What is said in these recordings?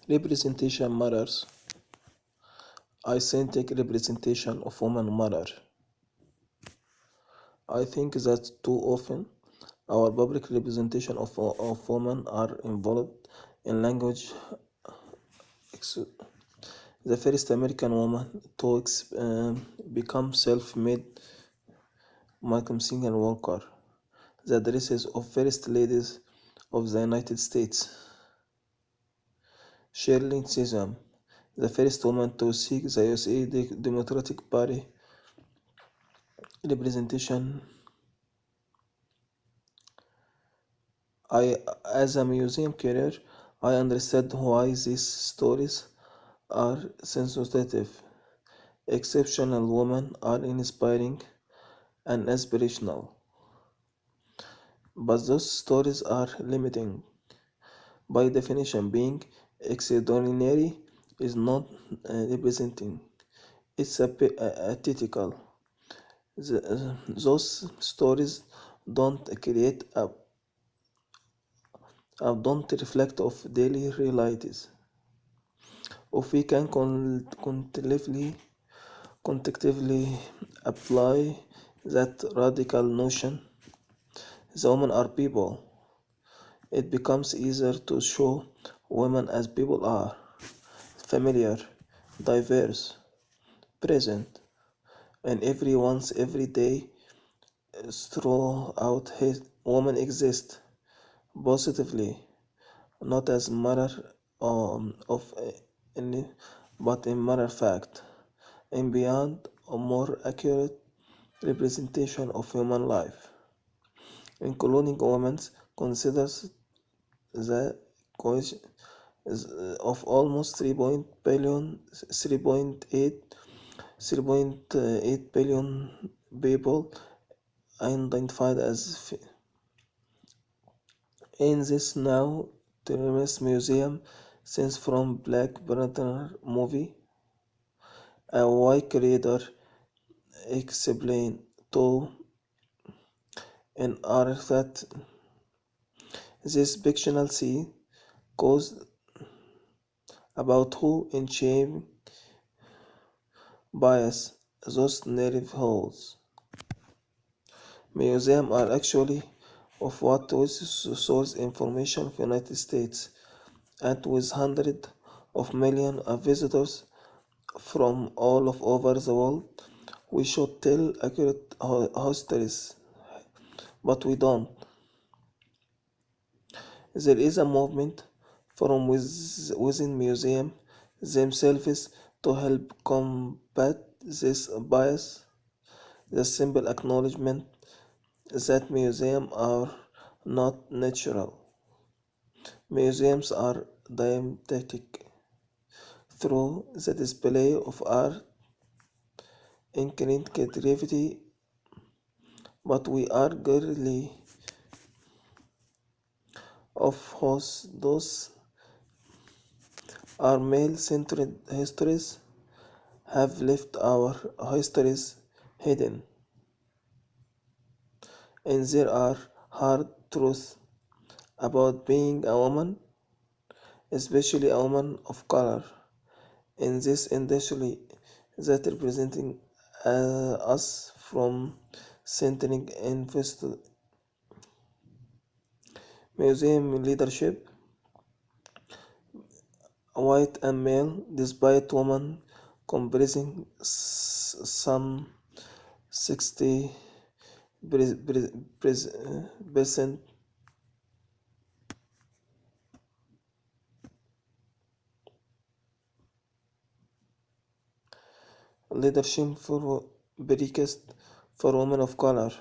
Representation matters. Authentic representation of women matter. I think that too often our public representation of women are involved in language. The first American woman to become self-made Malcolm single worker. The dresses of first ladies of the United States. Shirley Chisholm, the first woman to seek the USA Democratic Party representation. As a museum curator, I understood why these stories are sensitive. Exceptional women are inspiring and aspirational, but those stories are limiting. By definition, being extraordinary is not representing, it's atypical. Those stories don't create don't reflect of daily realities. If we can collectively apply that radical notion, the women are people, it becomes easier to show women as people are familiar, diverse, present, and everyone's everyday throughout his woman exist positively, not as matter of any, but in matter fact, and beyond a more accurate representation of human life, including women considers the cohesion of almost 3.8 billion people identified as in this now terrorist museum since from Black Panther movie. A white creator explained to an artifact this fictional scene caused about who in shame bias those narrative holes. Museums are actually of what was source information of United States and with hundreds of millions of visitors from all of over the world. We should tell accurate histories, but we don't. There is a movement from within museums themselves to help combat this bias. The simple acknowledgement that museums are not natural. Museums are didactic through the display of art and creativity, but we are guilty of hosts those are male-centered histories have left our histories hidden, and there are hard truths about being a woman, especially a woman of color, in this industry that representing us from centering investor museum leadership, white and male, despite women comprising some 60 percent leadership for breakfast for women of color,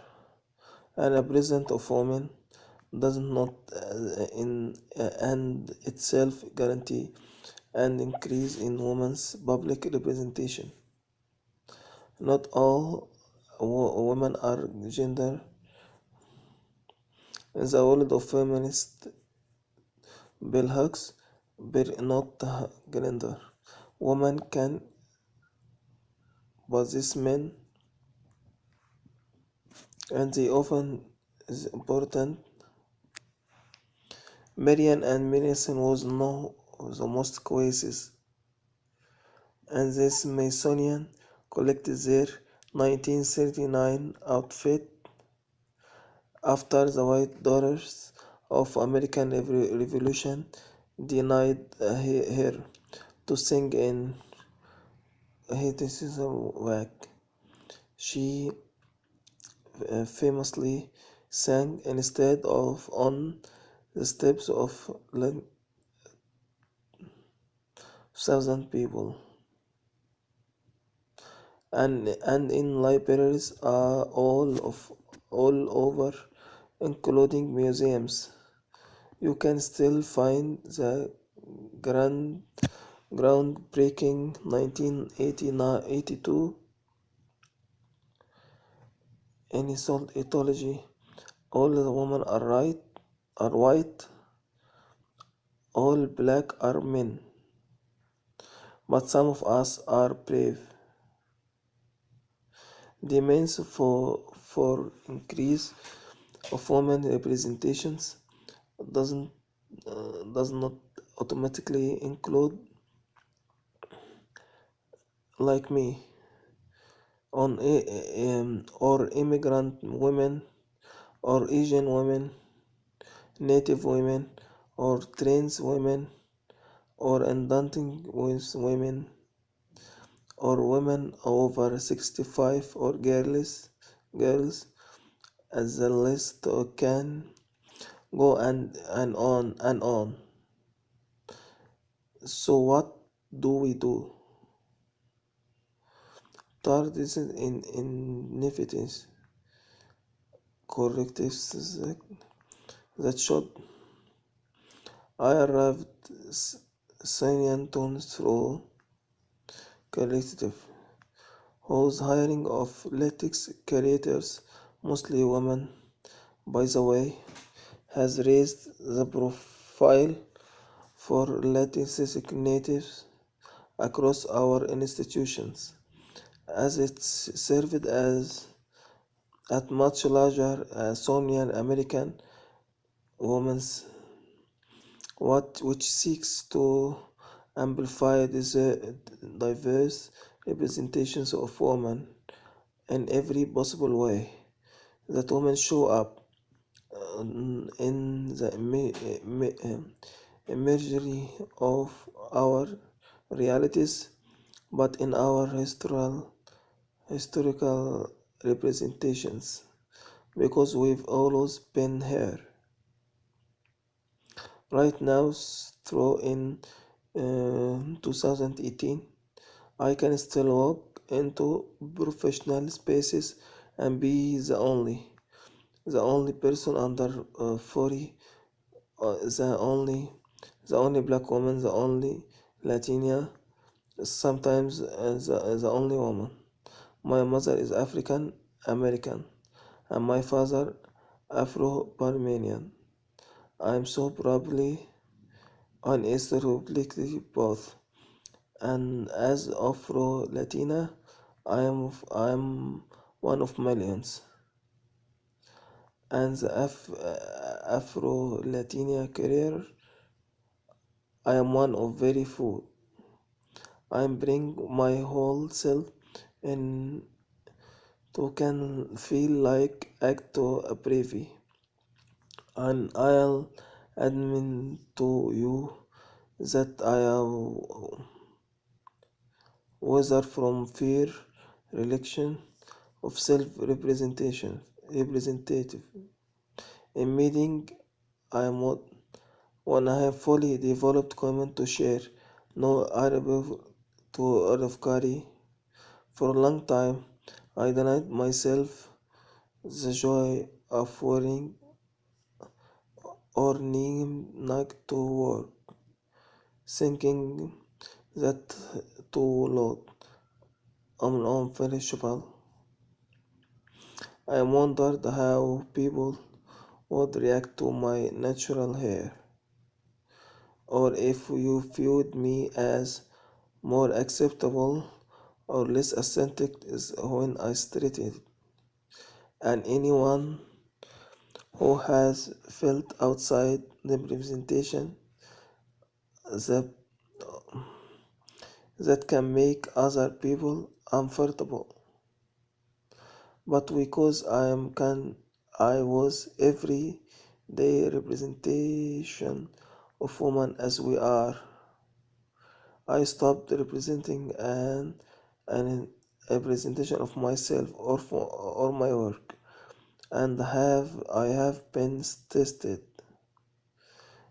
and a presence of women does not in and itself guarantee an increase in women's public representation. Not all women are gender. In the world of feminist bell hooks, not gender. Women can possess men, and they often is important. Marian and medicine was no the most cases, and the Smithsonian collected their 1939 outfit after the white daughters of American Revolution denied her to sing in Haitian wag. She famously sang instead of on the steps of thousand people, and in libraries all over, including museums. You can still find the grand, groundbreaking 1982 etymology. All the women are white, all black are men, but some of us are brave. Demands for increase of women representations doesn't does not automatically include like me or immigrant women or Asian women, native women or trans women or adulting with women or women over 65 or girls as the list can go and on and on. So what do we do? Targets in initiatives, correctives that should. I arrived San through collective whose hiring of latex creators, mostly women, by the way, has raised the profile for latex natives across our institutions, as it served as at much larger Somalian American women's which seeks to amplify these diverse representations of women in every possible way. That women show up in the imagery of our realities, but in our historical representations, because we've always been here. Right now, through in 2018, I can still walk into professional spaces and be the only person under 40, the only black woman, the only Latina, sometimes the only woman. My mother is African American and my father Afro-Palestinian. I am so probably on East Republic both, and as Afro-Latina, I am one of millions, and the Afro-Latina career, I am one of very few. I bring my whole self in to can feel like act to a bravery, and I'll admit to you that I have, whether from fear, election, of self-representation, representative, in meeting I am what when I have fully developed comment to share, no Arab to Arab Kari. For a long time, I denied myself the joy of wearing or needing not to work, thinking that too loud, unfinishable. I wondered how people would react to my natural hair, or if you viewed me as more acceptable or less authentic is when I straightened. And anyone who has felt outside the representation, the that can make other people uncomfortable. But because I was every day representation of woman as we are, I stopped representing an a presentation of myself or my work, and I have been tested.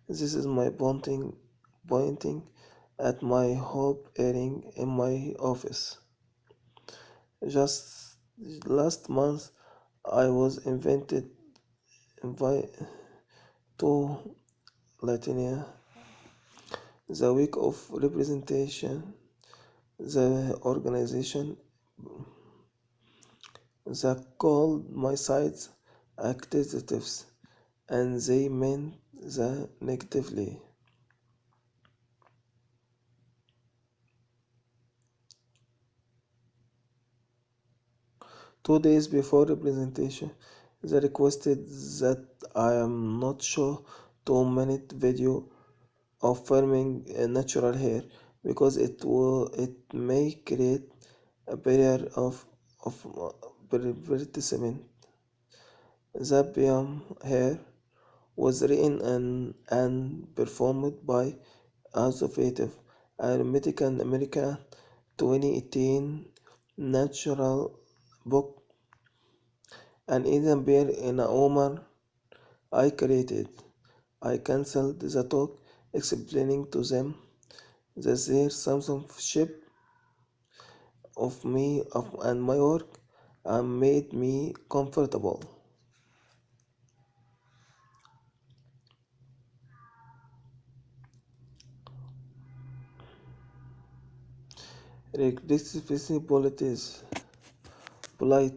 This is my pointing at my hope airing in my office. Just last month, I was invited to Latinia, the week of representation. The organization that called my sites activities, and they meant the negatively. 2 days before representation, they requested that I am not show 2 minute video of filming natural hair because it may create a barrier of participant. The hair was written and performed by Associative American 2018 Natural Book and Eden Bear in a Omar I created. I cancelled the talk explaining to them that there's something ship and my work and made me comfortable. Responsibilities, polite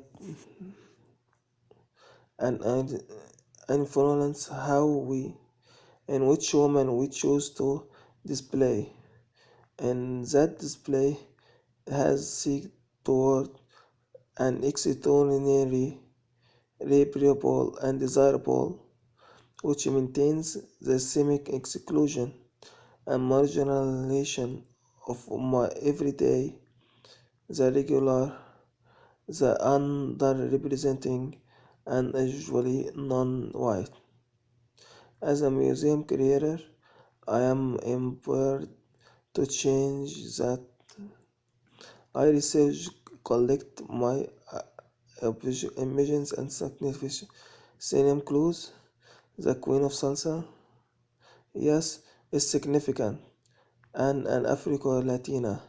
and influence how we and which woman we choose to display, and that display has seek toward an extraordinary, reputable, and desirable, which maintains the systemic exclusion and marginalization of my everyday, the regular, the underrepresenting, and usually non-white. As a museum creator, I am empowered to change that. I research, collect my images and sacrifice. Sinem Cruz, the Queen of Salsa, yes, is significant, and an Afro-Latina.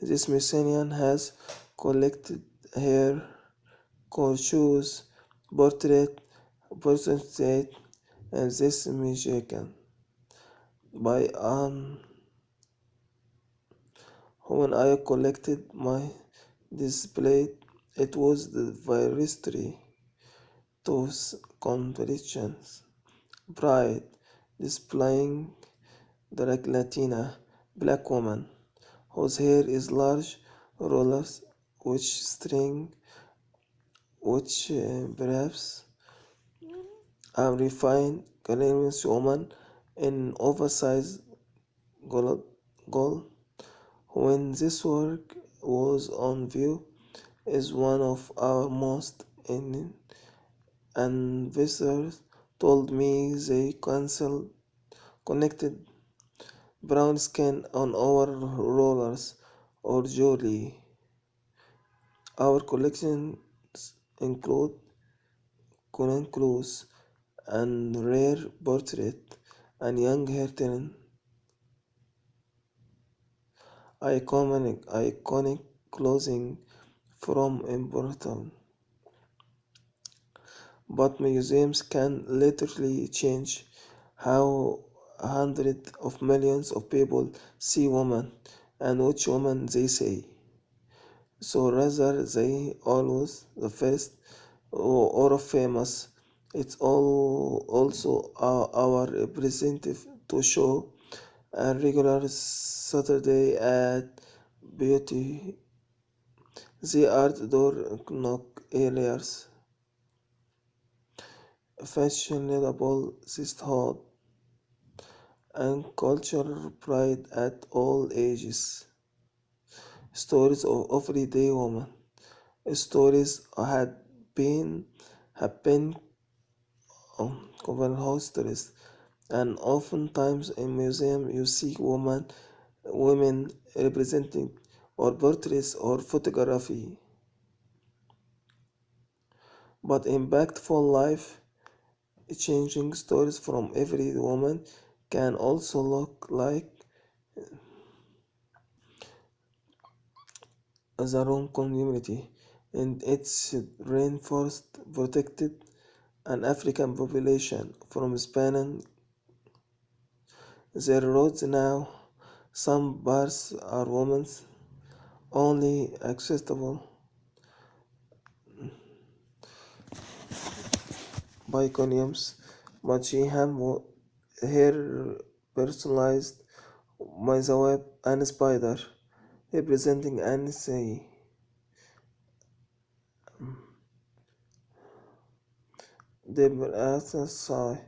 This Smithsonian has collected her shoes, portrait, portrait, and this musician by when I collected my display. It was the history to contradictions, pride, displaying the Latina black woman whose hair is large rollers which string which perhaps a refined Canadian woman in oversized gold. gold. When this work was on view, is one of our most investors told me they connected brown skin on our rollers or jewelry. Our collections include Conan Close and rare portrait and young Herten iconic clothing from important. But museums can literally change how hundreds of millions of people see women and which woman they say. So rather they always the first or famous, it's all also our representative to show a regular Saturday at Beauty. The art door knock areas, fashionable sisterhood, and cultural pride at all ages. Stories of everyday women. Stories been have been common histories, and oftentimes in museum you see women representing or portraits or photography. But impactful life changing stories from every woman can also look like the Rome community and its rainforest protected an African population from spanning their roads now. Some bars are women's only accessible by condoms, but she has her personalized by the web and spider representing an say the sigh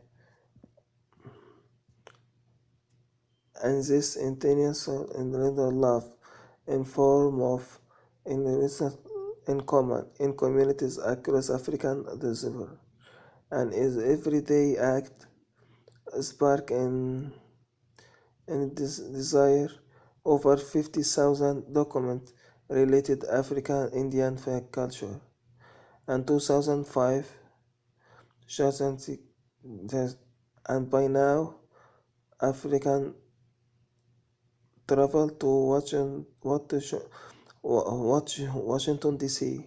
and this intense and little love in form of in in common in communities across African desert and is everyday act spark and this desire over 50,000 documents related African Indian folk culture and 2005 Shazanti and by now African travel to Washington DC.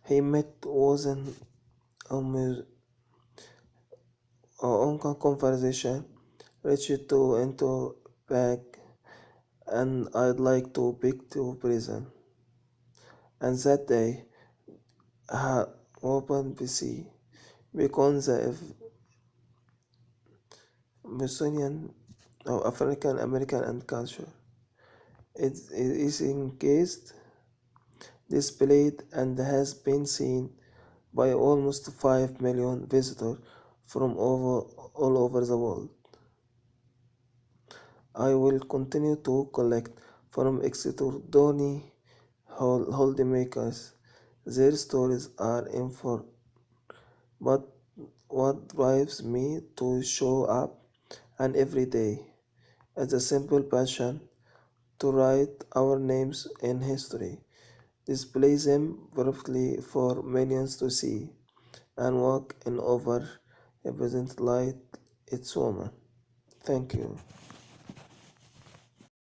He met was an um, on conversation reached to into back and I'd like to pick to prison. And that day I opened PC because the Smithsonian of African American and culture. It is encased, displayed, and has been seen by almost 5 million visitors from all over the world. I will continue to collect from extraordinary holidaymakers. Their stories are informed, but what drives me to show up and every day is a simple passion to write our names in history, display them perfectly for millions to see, and walk in over represent light its woman. Thank you.